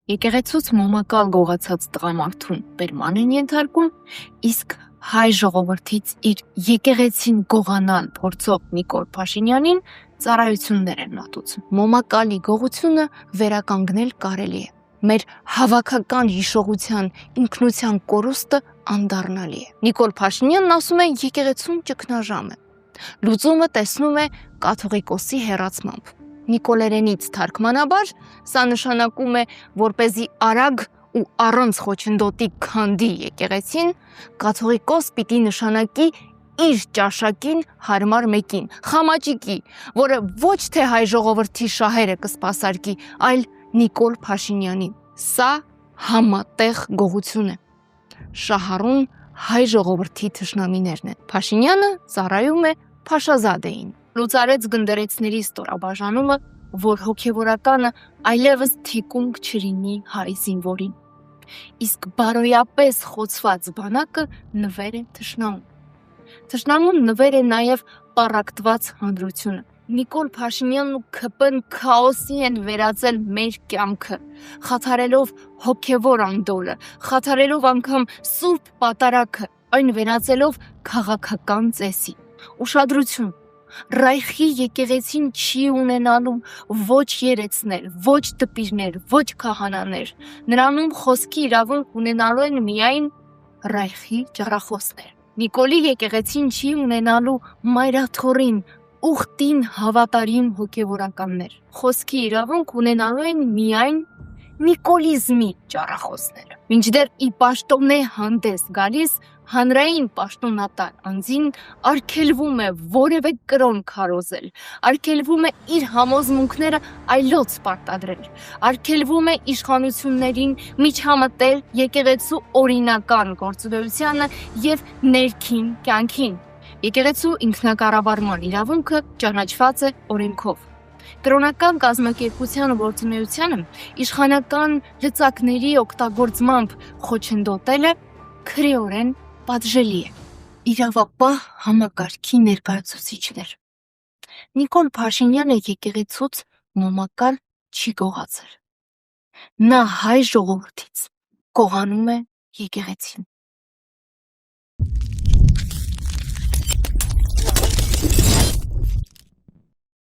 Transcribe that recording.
Եկեղեցուց մոմակալ գողացած տղամարդուն բերման են ենթարկում, իսկ հայ ժողովրդից իր եկեղեցին գողանալ փորձող Նիկոլ Փաշինյանին ծառայություններ են մատուցում։ Մոմակալի գողությունը վերականգնել կարելի է։ Մեր հավաքական հիշողության ինքնության կորուստը անդառնալի է։ Նիկոլ Փաշինյանն ասում է եկեղեցուն ճգնաժամ է։ Լուծումը տեսնում է կաթողիկոսի հեռացմամբ։ Նիկոլերենից թարգմանաբար սա նշանակում է, որպեսզի արագ ու առանց խոչընդոտի քանդի եկեղեցին, կաթողիկոս պիտի նշանակի իր ճաշակին հարմար մեկին, խամաճիկի, որը ոչ թե հայ ժողովրդի շահերը կսպասարկի, այլ Նիկոլ Փաշինյանին։ Սա համատեղ գողություն է։ Շահառուն հայ ժողովրդի թշնամիներն են։ Փաշինյանը ծառայում է Փաշազադեին։ Լուծարեց գնդերեցների ստորաբաժանումը, որ հոգևորականը այլևս թիկունք չլինի հայ զինվորին։ Իսկ բարոյապես խոցված բանակը նվեր է թշնամուն։ Թշնամուն նվեր է նաև պառակտված հանրությունը։ Նիկոլ Փաշինյանն ու ՔՊ-ն քաոսի են վերածել մեր կյանքը, խաթարելով հոգևոր անդորը, խաթարելով անգամ սուրբ պատարագը, այն վերածելով քաղաքական ծեսի։ Ուշադրություն, Ռայխի եկեղեցին չի ունենալու ոչ երեցներ, ոչ դպիրներ, ոչ քահանաներ, նրանում խոսքի իրավունք ունենալու են միայն Ռայխի ճառախոսներ։ Նիկոլի եկեղեցին չի ունենալու մայրաթոռին, ուխտին հավատարիմ հոգևորականներ, խոսքի իրավունք ունենալու են միայն նիկոլիզմի ճառախոսները։ Մինչդեռ ի պաշտոնե հանդես գալիս հանրային պաշտոնատար անձին արգելվում է որևէ կրոն քարոզել, արգելվում է իր համոզմունքները այլոց պարտադրել, արգելվում է իշխանություններին միջամտել եկեղեցու օրինական գործունեությանը եւ ներքին կյանքին։ Եկեղեցու ինքնակառավարման իրավունքը ճանաչված է օրենքով։ Կրոնական կազմակերպության գործունեությանը իշխանական լծակների օգտագործմամբ խոչընդոտելը քրեորեն պատժելի է։ Իրավապահ համակարգի ներկայացուցիչներ։ Նիկոլ Փաշինյանը եկեղեցուց մոմակալ չի գողացել։ Նա հայ ժողովրդից գողանում է եկեղեցին։